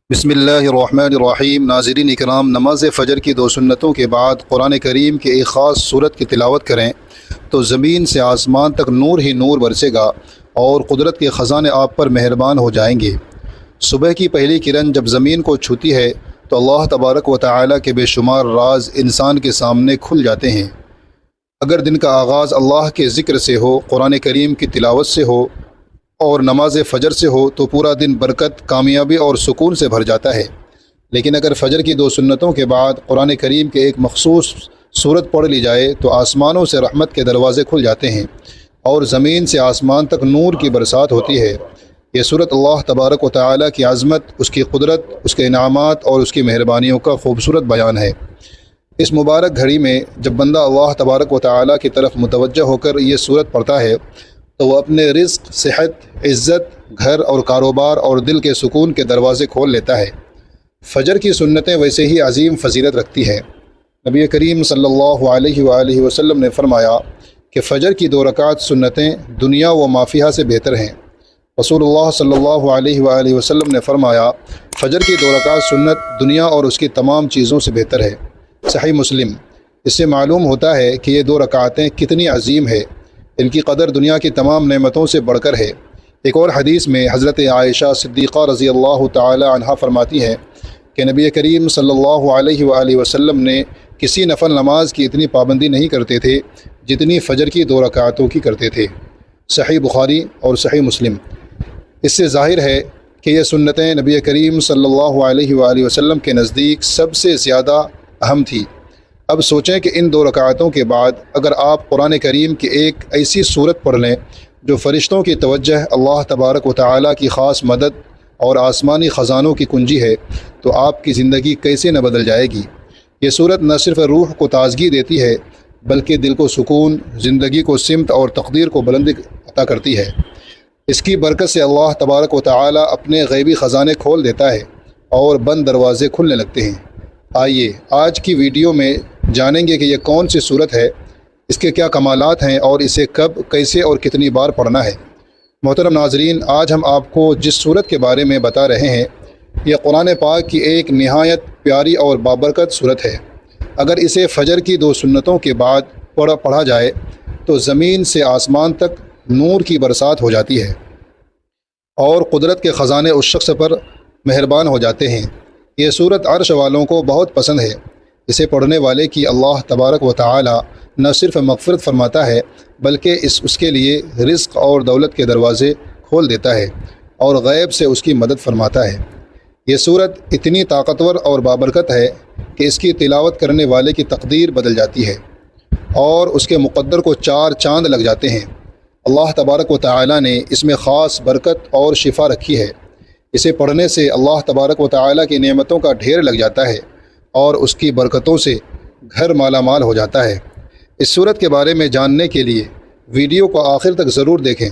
بسم اللہ الرحمن الرحیم۔ ناظرین اکرام، نماز فجر کی 2 سنتوں کے بعد قرآن کریم کے ایک خاص صورت کی تلاوت کریں تو زمین سے آسمان تک نور ہی نور برسے گا اور قدرت کے خزانے آپ پر مہربان ہو جائیں گے۔ صبح کی پہلی کرن جب زمین کو چھوتی ہے تو اللہ تبارک و تعالی کے بے شمار راز انسان کے سامنے کھل جاتے ہیں۔ اگر دن کا آغاز اللہ کے ذکر سے ہو، قرآن کریم کی تلاوت سے ہو اور نماز فجر سے ہو تو پورا دن برکت، کامیابی اور سکون سے بھر جاتا ہے۔ لیکن اگر فجر کی 2 سنتوں کے بعد قرآن کریم کے ایک مخصوص صورت پڑھ لی جائے تو آسمانوں سے رحمت کے دروازے کھل جاتے ہیں اور زمین سے آسمان تک نور کی برسات ہوتی ہے۔ یہ صورت اللہ تبارک و تعالی کی عظمت، اس کی قدرت، اس کے انعامات اور اس کی مہربانیوں کا خوبصورت بیان ہے۔ اس مبارک گھڑی میں جب بندہ اللہ تبارک و تعالی کی طرف متوجہ ہو کر یہ صورت پڑھتا ہے تو وہ اپنے رزق، صحت، عزت، گھر اور کاروبار اور دل کے سکون کے دروازے کھول لیتا ہے۔ فجر کی سنتیں ویسے ہی عظیم فضیلت رکھتی ہیں۔ نبی کریم صلی اللہ علیہ وآلہ وسلم نے فرمایا کہ فجر کی 2 رکعت سنتیں دنیا و ما فیہا سے بہتر ہیں۔ رسول اللہ صلی اللہ علیہ وآلہ وسلم نے فرمایا، فجر کی 2 رکعت سنت دنیا اور اس کی تمام چیزوں سے بہتر ہے۔ صحیح مسلم۔ اس سے معلوم ہوتا ہے کہ یہ 2 رکعتیں کتنی عظیم ہے، ان کی قدر دنیا کی تمام نعمتوں سے بڑھ کر ہے۔ ایک اور حدیث میں حضرت عائشہ صدیقہ رضی اللہ تعالی عنہا فرماتی ہیں کہ نبی کریم صلی اللہ علیہ وآلہ وسلم نے کسی نفل نماز کی اتنی پابندی نہیں کرتے تھے جتنی فجر کی 2 رکعتوں کی کرتے تھے۔ صحیح بخاری اور صحیح مسلم۔ اس سے ظاہر ہے کہ یہ سنتیں نبی کریم صلی اللہ علیہ وآلہ وسلم کے نزدیک سب سے زیادہ اہم تھی۔ اب سوچیں کہ ان 2 رکعتوں کے بعد اگر آپ قرآن کریم کی ایک ایسی صورت پڑھ لیں جو فرشتوں کی توجہ، اللہ تبارک و تعالی کی خاص مدد اور آسمانی خزانوں کی کنجی ہے تو آپ کی زندگی کیسے نہ بدل جائے گی۔ یہ صورت نہ صرف روح کو تازگی دیتی ہے بلکہ دل کو سکون، زندگی کو سمت اور تقدیر کو بلندی عطا کرتی ہے۔ اس کی برکت سے اللہ تبارک و تعالی اپنے غیبی خزانے کھول دیتا ہے اور بند دروازے کھلنے لگتے ہیں۔ آئیے آج کی ویڈیو میں جانیں گے کہ یہ کون سی صورت ہے، اس کے کیا کمالات ہیں اور اسے کب، کیسے اور کتنی بار پڑھنا ہے۔ محترم ناظرین، آج ہم آپ کو جس صورت کے بارے میں بتا رہے ہیں یہ قرآن پاک کی ایک نہایت پیاری اور بابرکت صورت ہے۔ اگر اسے فجر کی 2 سنتوں کے بعد پڑھا جائے تو زمین سے آسمان تک نور کی برسات ہو جاتی ہے اور قدرت کے خزانے اس شخص پر مہربان ہو جاتے ہیں۔ یہ صورت عرش والوں کو بہت پسند ہے۔ اسے پڑھنے والے کی اللہ تبارک و تعالی نہ صرف مغفرت فرماتا ہے بلکہ اس کے لیے رزق اور دولت کے دروازے کھول دیتا ہے اور غیب سے اس کی مدد فرماتا ہے۔ یہ صورت اتنی طاقتور اور بابرکت ہے کہ اس کی تلاوت کرنے والے کی تقدیر بدل جاتی ہے اور اس کے مقدر کو 4 چاند لگ جاتے ہیں۔ اللہ تبارک و تعالی نے اس میں خاص برکت اور شفا رکھی ہے۔ اسے پڑھنے سے اللہ تبارک و تعالی کی نعمتوں کا ڈھیر لگ جاتا ہے اور اس کی برکتوں سے گھر مالا مال ہو جاتا ہے۔ اس صورت کے بارے میں جاننے کے لیے ویڈیو کو آخر تک ضرور دیکھیں۔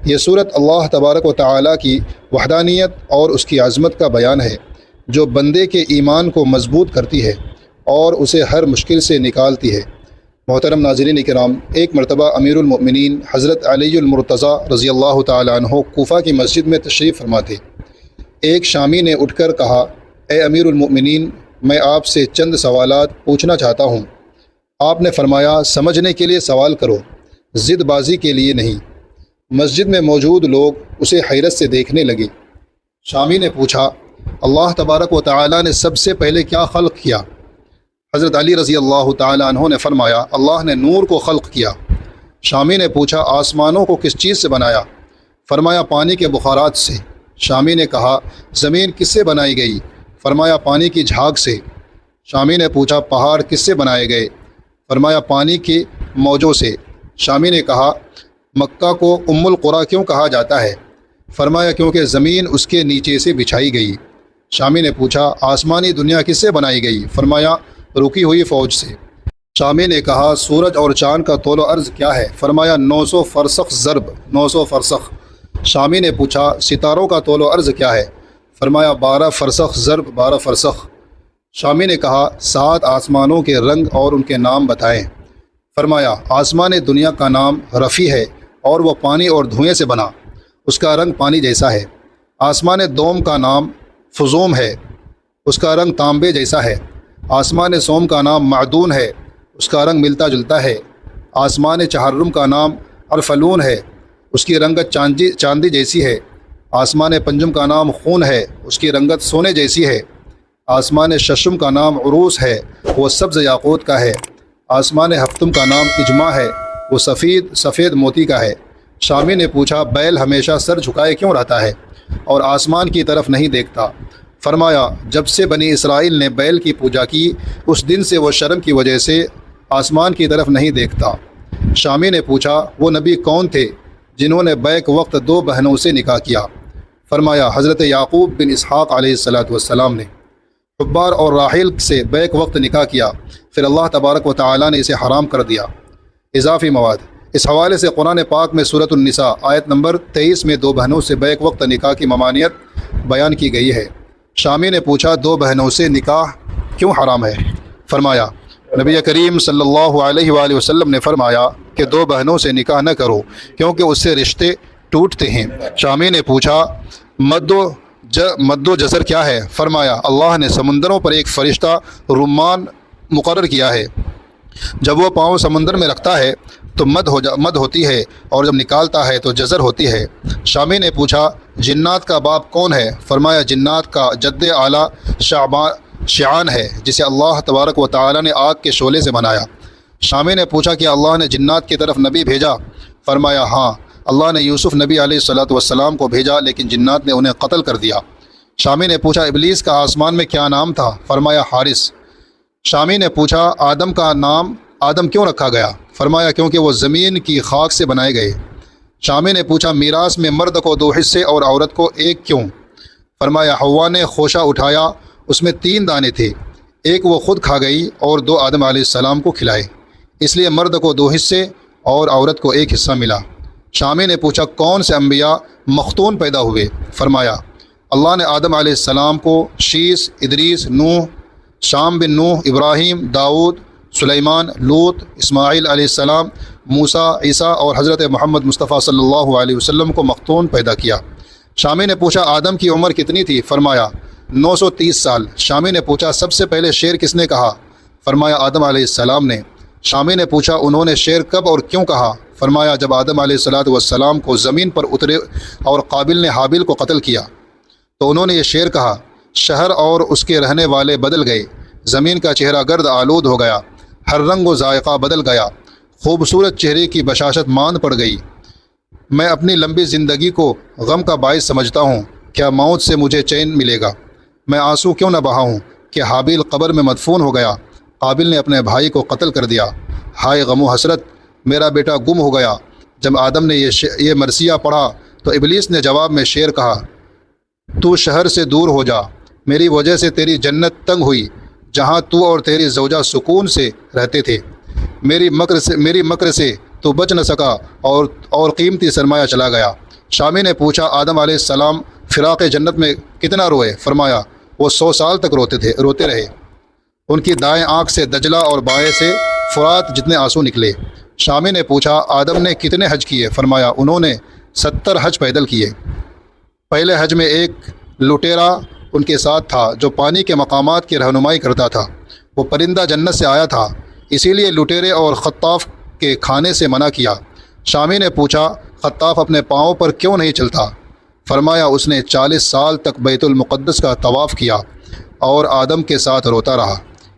یہ صورت اللہ تبارک و تعالی کی وحدانیت اور اس کی عظمت کا بیان ہے جو بندے کے ایمان کو مضبوط کرتی ہے اور اسے ہر مشکل سے نکالتی ہے۔ محترم ناظرین اکرام، ایک مرتبہ امیر المؤمنین حضرت علی المرتضیٰ رضی اللہ تعالی عنہ کوفہ کی مسجد میں تشریف فرما تھے۔ ایک شامی نے اٹھ کر کہا، اے امیر المؤمنین، میں آپ سے چند سوالات پوچھنا چاہتا ہوں۔ آپ نے فرمایا، سمجھنے کے لیے سوال کرو، ضد بازی کے لیے نہیں۔ مسجد میں موجود لوگ اسے حیرت سے دیکھنے لگے۔ شامی نے پوچھا، اللہ تبارک و تعالی نے سب سے پہلے کیا خلق کیا؟ حضرت علی رضی اللہ تعالی عنہ نے فرمایا، اللہ نے نور کو خلق کیا۔ شامی نے پوچھا، آسمانوں کو کس چیز سے بنایا؟ فرمایا، پانی کے بخارات سے۔ شامی نے کہا، زمین کس سے بنائی گئی؟ فرمایا، پانی کی جھاگ سے۔ شامی نے پوچھا، پہاڑ کس سے بنائے گئے؟ فرمایا، پانی کی موجوں سے۔ شامی نے کہا، مکہ کو ام القریٰ کیوں کہا جاتا ہے؟ فرمایا، کیونکہ زمین اس کے نیچے سے بچھائی گئی۔ شامی نے پوچھا، آسمانی دنیا کس سے بنائی گئی؟ فرمایا، رکی ہوئی فوج سے۔ شامی نے کہا، سورج اور چاند کا طول و عرض کیا ہے؟ فرمایا، 900 فرسخ ضرب 900 فرسخ۔ شامی نے پوچھا، ستاروں کا طول و عرض کیا ہے؟ فرمایا، 12 فرسخ ضرب 12 فرسخ۔ شامی نے کہا، 7 آسمانوں کے رنگ اور ان کے نام بتائیں۔ فرمایا، آسمان دنیا کا نام رفیع ہے اور وہ پانی اور دھوئیں سے بنا، اس کا رنگ پانی جیسا ہے۔ آسمان دوم کا نام فزوم ہے، اس کا رنگ تانبے جیسا ہے۔ آسمان سوم کا نام معدون ہے، اس کا رنگ ملتا جلتا ہے۔ آسمان چہرم کا نام ارفلون ہے، اس کی رنگت چاندی جیسی ہے۔ آسمان پنجم کا نام خون ہے، اس کی رنگت سونے جیسی ہے۔ آسمان ششم کا نام عروس ہے، وہ سبز یاقوت کا ہے۔ آسمان ہفتم کا نام اجماع ہے، وہ سفید موتی کا ہے۔ شامی نے پوچھا بیل ہمیشہ سر جھکائے کیوں رہتا ہے اور آسمان کی طرف نہیں دیکھتا؟ فرمایا جب سے بنی اسرائیل نے بیل کی پوجا کی اس دن سے وہ شرم کی وجہ سے آسمان کی طرف نہیں دیکھتا۔ شامی نے پوچھا وہ نبی کون تھے جنہوں نے بیک وقت 2 بہنوں سے نکاح کیا؟ فرمایا حضرت یعقوب بن اسحاق علیہ السلام نے حبار اور راحیل سے بیک وقت نکاح کیا، پھر اللہ تبارک و تعالی نے اسے حرام کر دیا۔ اضافی مواد: اس حوالے سے قرآن پاک میں سورۃ النساء آیت نمبر 23 میں 2 بہنوں سے بیک وقت نکاح کی ممانعت بیان کی گئی ہے۔ شامی نے پوچھا 2 بہنوں سے نکاح کیوں حرام ہے؟ فرمایا نبی کریم صلی اللہ علیہ وآلہ وسلم نے فرمایا کہ 2 بہنوں سے نکاح نہ کرو کیونکہ اس سے رشتے ٹوٹتے ہیں۔ شامی نے پوچھا مد و جزر کیا ہے؟ فرمایا اللہ نے سمندروں پر ایک فرشتہ رمان مقرر کیا ہے، جب وہ پاؤں سمندر میں رکھتا ہے تو مد ہوتی ہے اور جب نکالتا ہے تو جزر ہوتی ہے۔ شامی نے پوچھا جنات کا باپ کون ہے؟ فرمایا جنات کا جد اعلیٰ شعان ہے جسے اللہ تبارک و تعالی نے آگ کے شعلے سے بنایا۔ شامی نے پوچھا کہ اللہ نے جنات کی طرف نبی بھیجا؟ فرمایا ہاں، اللہ نے یوسف نبی علیہ السلام کو بھیجا لیکن جنات نے انہیں قتل کر دیا۔ شامی نے پوچھا ابلیس کا آسمان میں کیا نام تھا؟ فرمایا حارث۔ شامی نے پوچھا آدم کا نام آدم کیوں رکھا گیا؟ فرمایا کیونکہ وہ زمین کی خاک سے بنائے گئے۔ شامی نے پوچھا میراث میں مرد کو 2 حصے اور عورت کو 1 کیوں؟ فرمایا حوا نے خوشہ اٹھایا، اس میں 3 دانے تھے، ایک وہ خود کھا گئی اور 2 آدم علیہ السلام کو کھلائے، اس لیے مرد کو 2 حصے اور عورت کو 1 حصہ ملا۔ شامی نے پوچھا کون سے انبیاء مختون پیدا ہوئے؟ فرمایا اللہ نے آدم علیہ السلام کو شیس، ادریس، نوح، شام بن نوح، ابراہیم، داؤد، سلیمان، لوط، اسماعیل علیہ السلام، موسیٰ، عیسیٰ اور حضرت محمد مصطفیٰ صلی اللہ علیہ وسلم کو مختون پیدا کیا۔ شامی نے پوچھا آدم کی عمر کتنی تھی؟ فرمایا 930 سال۔ شامی نے پوچھا سب سے پہلے شعر کس نے کہا؟ فرمایا آدم علیہ السلام نے۔ شامی نے پوچھا انہوں نے شعر کب اور کیوں کہا؟ فرمایا جب آدم علیہ السلام کو زمین پر اترے اور قابل نے حابیل کو قتل کیا تو انہوں نے یہ شعر کہا شہر اور اس کے رہنے والے بدل گئے، زمین کا چہرہ گرد آلود ہو گیا، ہر رنگ و ذائقہ بدل گیا، خوبصورت چہرے کی بشاشت ماند پڑ گئی۔ میں اپنی لمبی زندگی کو غم کا باعث سمجھتا ہوں، کیا موت سے مجھے چین ملے گا؟ میں آنسو کیوں نہ بہاؤں کہ حابیل قبر میں مدفون ہو گیا، قابل نے اپنے بھائی کو قتل کر دیا، ہائے غم و حسرت، میرا بیٹا گم ہو گیا۔ جب آدم نے یہ مرثیہ پڑھا تو ابلیس نے جواب میں شعر کہا تو شہر سے دور ہو جا، میری وجہ سے تیری جنت تنگ ہوئی جہاں تو اور تیری زوجہ سکون سے رہتے تھے، میری مکر سے تو بچ نہ سکا اور قیمتی سرمایہ چلا گیا۔ شامی نے پوچھا آدم علیہ السلام فراق جنت میں کتنا روئے؟ فرمایا وہ 100 سال تک روتے رہے، ان کی دائیں آنکھ سے دجلہ اور بائیں سے فرات جتنے آنسو نکلے۔ شامی نے پوچھا آدم نے کتنے حج کیے؟ فرمایا انہوں نے 70 حج پیدل کیے۔ پہلے حج میں ایک لٹیرا ان کے ساتھ تھا جو پانی کے مقامات کی رہنمائی کرتا تھا، وہ پرندہ جنت سے آیا تھا، اسی لیے لٹیرے اور خطاف کے کھانے سے منع کیا۔ شامی نے پوچھا خطاف اپنے پاؤں پر کیوں نہیں چلتا؟ فرمایا اس نے 40 سال تک بیت المقدس کا طواف کیا اور آدم کے ساتھ روتا رہا،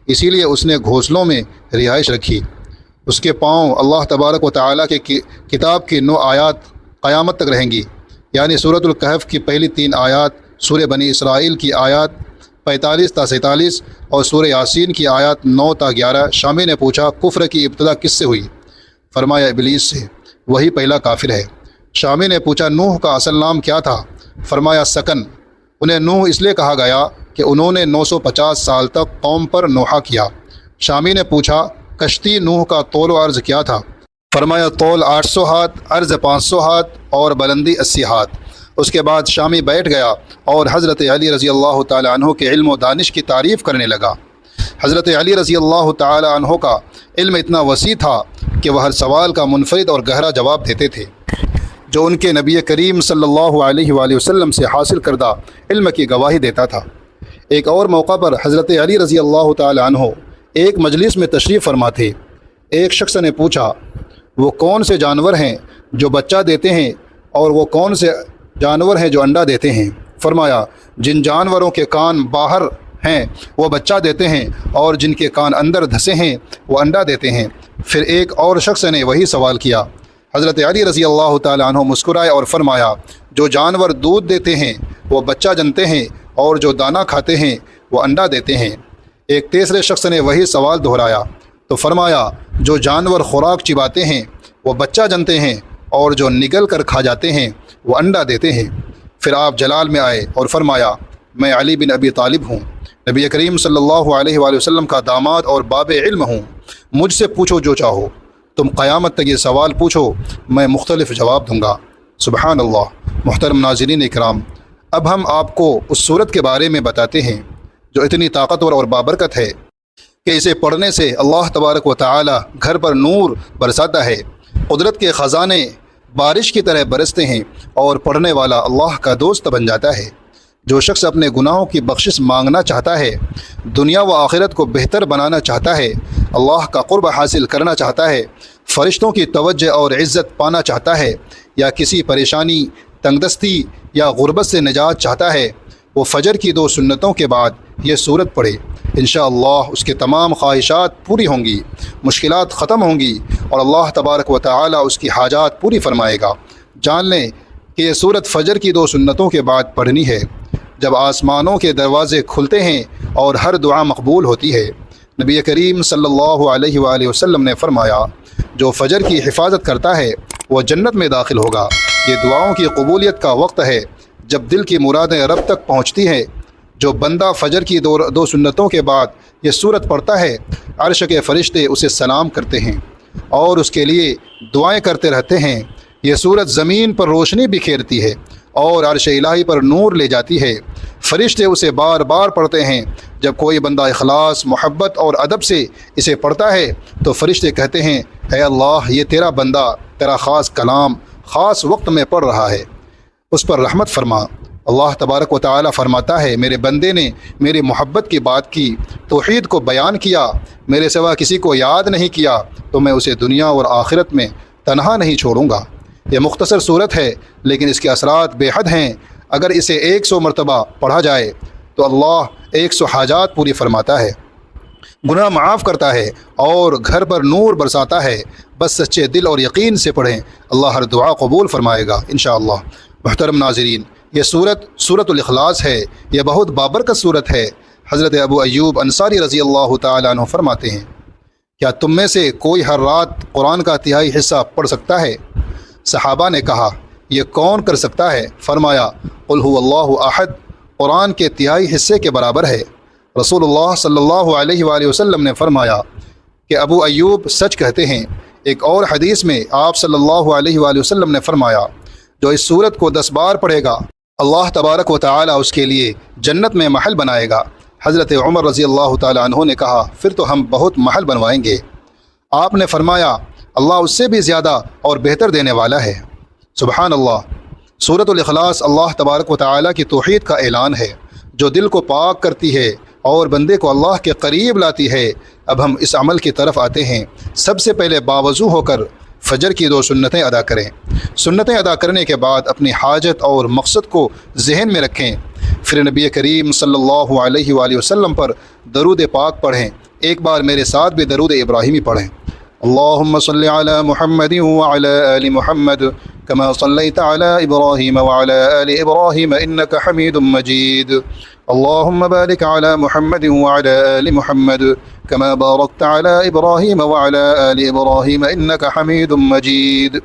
اسی لیے اس نے گھونسلوں میں رہائش رکھی۔ اس کے پاؤں اللہ تبارک و تعالیٰ کے کتاب کی 9 آیات قیامت تک رہیں گی، یعنی سورۃ الکہف کی پہلی 3 آیات، سورہ بنی اسرائیل کی آیات 45 تا 47 اور سورہ یاسین کی آیات 9 تا 11۔ شامی نے پوچھا کفر کی ابتدا کس سے ہوئی؟ فرمایا ابلیس سے، وہی پہلا کافر ہے۔ شامی نے پوچھا نوح کا اصل نام کیا تھا؟ فرمایا سکن، انہیں نوح اس لیے کہا گیا کہ انہوں نے 950 سال تک قوم پر نوحہ کیا۔ شامی نے پوچھا کشتی نوح کا طول و عرض کیا تھا؟ فرمایا طول 800 ہاتھ، عرض 500 ہاتھ اور بلندی 80 ہاتھ۔ اس کے بعد شامی بیٹھ گیا اور حضرت علی رضی اللہ تعالی عنہ کے علم و دانش کی تعریف کرنے لگا۔ حضرت علی رضی اللہ تعالی عنہ کا علم اتنا وسیع تھا کہ وہ ہر سوال کا منفرد اور گہرا جواب دیتے تھے۔ جو ان کے نبی کریم صلی اللہ علیہ وآلہ وسلم سے حاصل کردہ علم کی گواہی دیتا تھا۔ ایک اور موقع پر حضرت علی رضی اللہ تعالی عنہ ایک مجلس میں تشریف فرما تھے۔ ایک شخص نے پوچھا، وہ کون سے جانور ہیں جو بچہ دیتے ہیں اور وہ کون سے جانور ہیں جو انڈا دیتے ہیں؟ فرمایا، جن جانوروں کے کان باہر ہیں وہ بچہ دیتے ہیں اور جن کے کان اندر دھسے ہیں وہ انڈا دیتے ہیں۔ پھر ایک اور شخص نے وہی سوال کیا۔ حضرت علی رضی اللہ تعالی عنہ مسکرائے اور فرمایا، جو جانور دودھ دیتے ہیں وہ بچہ جنتے ہیں اور جو دانہ کھاتے ہیں وہ انڈا دیتے ہیں۔ ایک تیسرے شخص نے وہی سوال دہرایا تو فرمایا، جو جانور خوراک چباتے ہیں وہ بچہ جنتے ہیں اور جو نگل کر کھا جاتے ہیں وہ انڈا دیتے ہیں۔ پھر آپ جلال میں آئے اور فرمایا، میں علی بن ابی طالب ہوں، نبی کریم صلی اللہ علیہ وآلہ وسلم کا داماد اور باب علم ہوں، مجھ سے پوچھو جو چاہو، تم قیامت تک یہ سوال پوچھو، میں مختلف جواب دوں گا۔ سبحان اللہ۔ محترم ناظرین اکرام، اب ہم آپ کو اس سورت کے بارے میں بتاتے ہیں جو اتنی طاقتور اور بابرکت ہے کہ اسے پڑھنے سے اللہ تبارک و تعالی گھر پر نور برساتا ہے، قدرت کے خزانے بارش کی طرح برستے ہیں اور پڑھنے والا اللہ کا دوست بن جاتا ہے۔ جو شخص اپنے گناہوں کی بخشش مانگنا چاہتا ہے، دنیا و آخرت کو بہتر بنانا چاہتا ہے، اللہ کا قرب حاصل کرنا چاہتا ہے، فرشتوں کی توجہ اور عزت پانا چاہتا ہے، یا کسی پریشانی، تنگدستی یا غربت سے نجات چاہتا ہے، وہ فجر کی 2 سنتوں کے بعد یہ سورت پڑھے، انشاءاللہ اس کے تمام خواہشات پوری ہوں گی، مشکلات ختم ہوں گی اور اللہ تبارک و تعالی اس کی حاجات پوری فرمائے گا۔ جان لیں کہ یہ سورت فجر کی 2 سنتوں کے بعد پڑھنی ہے، جب آسمانوں کے دروازے کھلتے ہیں اور ہر دعا مقبول ہوتی ہے۔ نبی کریم صلی اللہ علیہ وآلہ وسلم نے فرمایا، جو فجر کی حفاظت کرتا ہے وہ جنت میں داخل ہوگا۔ یہ دعاؤں کی قبولیت کا وقت ہے جب دل کی مرادیں رب تک پہنچتی ہیں۔ جو بندہ فجر کی 2 سنتوں کے بعد یہ سورت پڑھتا ہے، عرش کے فرشتے اسے سلام کرتے ہیں اور اس کے لیے دعائیں کرتے رہتے ہیں۔ یہ سورت زمین پر روشنی بکھیرتی ہے اور عرش الہی پر نور لے جاتی ہے۔ فرشتے اسے بار بار پڑھتے ہیں۔ جب کوئی بندہ اخلاص، محبت اور ادب سے اسے پڑھتا ہے تو فرشتے کہتے ہیں، اے اللہ، یہ تیرا بندہ تیرا خاص کلام خاص وقت میں پڑھ رہا ہے، اس پر رحمت فرما۔ اللہ تبارک و تعالی فرماتا ہے، میرے بندے نے میری محبت کی بات کی، توحید کو بیان کیا، میرے سوا کسی کو یاد نہیں کیا تو میں اسے دنیا اور آخرت میں تنہا نہیں چھوڑوں گا۔ یہ مختصر صورت ہے لیکن اس کے اثرات بے حد ہیں۔ اگر اسے 100 مرتبہ پڑھا جائے تو اللہ 100 حاجات پوری فرماتا ہے، گناہ معاف کرتا ہے اور گھر پر نور برساتا ہے۔ بس سچے دل اور یقین سے پڑھیں، اللہ ہر دعا قبول فرمائے گا انشاءاللہ۔ محترم ناظرین، یہ سورت الاخلاص ہے، یہ بہت بابرکت سورت ہے۔ حضرت ابو ایوب انصاری رضی اللہ تعالی عنہ فرماتے ہیں، کیا تم میں سے کوئی ہر رات قرآن کا 1/3 حصہ پڑھ سکتا ہے؟ صحابہ نے کہا، یہ کون کر سکتا ہے؟ فرمایا، قل هو اللہ احد قرآن کے 1/3 حصے کے برابر ہے۔ رسول اللہ صلی اللہ علیہ وآلہ وسلم نے فرمایا کہ ابو ایوب سچ کہتے ہیں۔ ایک اور حدیث میں آپ صلی اللہ علیہ وآلہ وسلم نے فرمایا، جو اس سورت کو 10 بار پڑھے گا اللہ تبارک و تعالی اس کے لیے جنت میں محل بنائے گا۔ حضرت عمر رضی اللہ تعالی عنہ نے کہا، پھر تو ہم بہت محل بنوائیں گے۔ آپ نے فرمایا، اللہ اس سے بھی زیادہ اور بہتر دینے والا ہے۔ سبحان اللہ۔ سورت الاخلاص اللہ تبارک و تعالی کی توحید کا اعلان ہے، جو دل کو پاک کرتی ہے اور بندے کو اللہ کے قریب لاتی ہے۔ اب ہم اس عمل کی طرف آتے ہیں۔ سب سے پہلے باوضو ہو کر فجر کی 2 سنتیں ادا کریں۔ سنتیں ادا کرنے کے بعد اپنی حاجت اور مقصد کو ذہن میں رکھیں، پھر نبی کریم صلی اللہ علیہ وآلہ وسلم پر درود پاک پڑھیں۔ ایک بار میرے ساتھ بھی درود ابراہیمی پڑھیں۔ اللہم صلی علی محمد وعلی آل محمد كما صليت على إبراهيم وعلى آل إبراهيم إنك حميد مجيد اللهم بارك على محمد وعلى آل محمد كما باركت على إبراهيم وعلى آل إبراهيم إنك حميد مجيد۔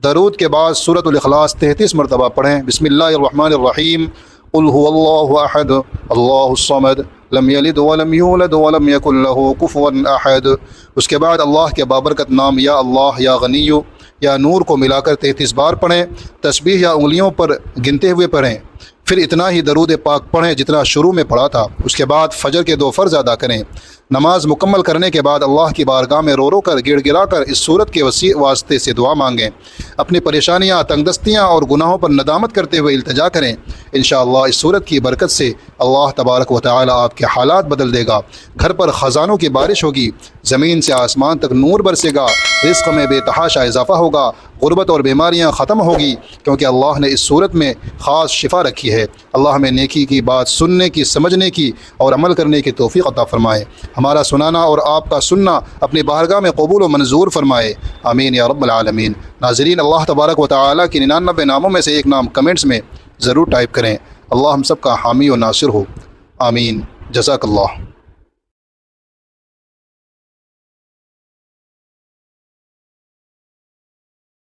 درود کے بعد سورۃ الاخلاص 33 مرتبہ پڑھیں۔ بسم اللہ الرحمن الرحیم، قل هو اللہ احد اللہ الصمد لم یلد ولم یولد ولم یکن له کفوا احد۔ اس کے بعد اللہ کے بابرکت نام یا اللہ، یا غنی، یا نور کو ملا کر 33 بار پڑھیں۔ تسبیح یا انگلیوں پر گنتے ہوئے پڑھیں، پھر اتنا ہی درود پاک پڑھیں جتنا شروع میں پڑھا تھا۔ اس کے بعد فجر کے 2 فرض ادا کریں۔ نماز مکمل کرنے کے بعد اللہ کی بارگاہ میں رو رو کر گڑ گڑا کر اس صورت کے وسیع واسطے سے دعا مانگیں، اپنی پریشانیاں، تنگ دستیاں اور گناہوں پر ندامت کرتے ہوئے التجا کریں۔ انشاءاللہ اس صورت کی برکت سے اللہ تبارک و تعالی آپ کے حالات بدل دے گا، گھر پر خزانوں کی بارش ہوگی، زمین سے آسمان تک نور برسے گا، رزق میں بے تحاشا اضافہ ہوگا، غربت اور بیماریاں ختم ہوگی، کیونکہ اللہ نے اس صورت میں خاص شفا رکھی ہے۔ اللہ ہمیں نیکی کی بات سننے کی، سمجھنے کی اور عمل کرنے کی توفیق عطا فرمائے۔ ہمارا سنانا اور آپ کا سننا اپنی بارگاہ میں قبول و منظور فرمائے، آمین یا رب العالمین۔ ناظرین، اللہ تبارک و تعالی کی 99 ناموں میں سے ایک نام کمنٹس میں ضرور ٹائپ کریں۔ اللہ ہم سب کا حامی و ناصر ہو، آمین۔ جزاک اللہ۔